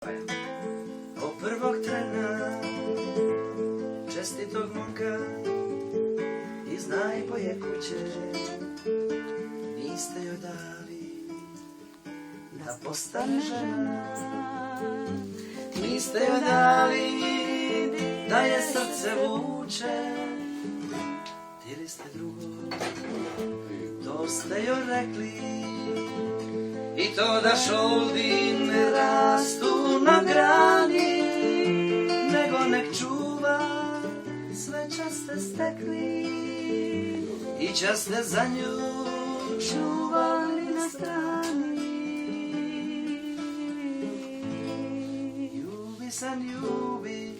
je. Od prvog trena čestitog momka iz najbolje kuće niste joj dali da postane žena. Niste joj dali da je srce vuče. Htjeli ste drugo, to ste joj rekli. I to da šoldi ne rastu na grani, nego nek čuva sve časte stekli. I časte za nju čuvali na strani. Ljubi sam ljubi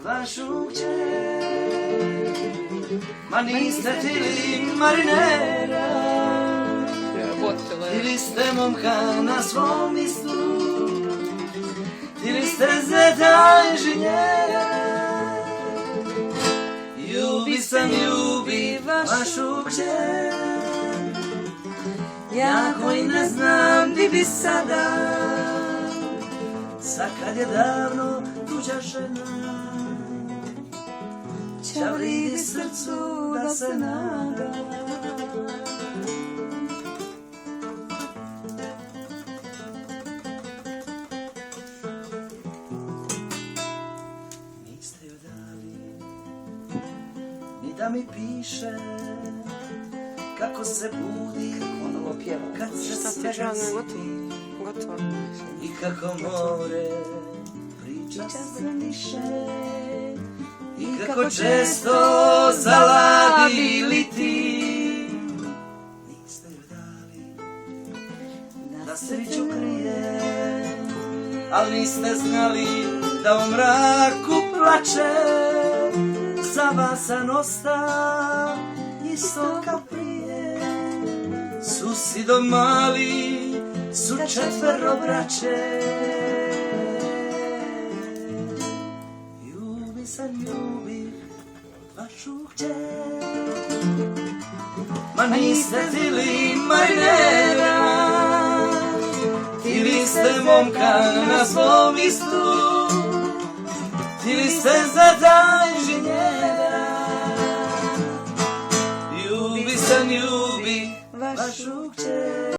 vašu kćer, ma niste tili marinera. Tili ste momka na svom mjestu, tili ste zeta inženjera. Ljubi sam ljubi vašu kćer, ja koji ne znam di bi sada, sad kad je davno tuđa žena, čavridi srcu da se nada. Niste joj dali ni da mi piše kako se budi, kad se svega siti, i kako more priča se više, i kako često zaladi liti. Niste joj dali da sreću krije, al niste znali da u mraku plače. Zavasan osta isto kao prije, susido mali su četvero braće. Ljubi sam ljubi vašu kćer, ma niste tili marinera. Tili ste momka na svom mjestu, tili ste zeta inženjera. Ljubi sam ljubi vašu kćer.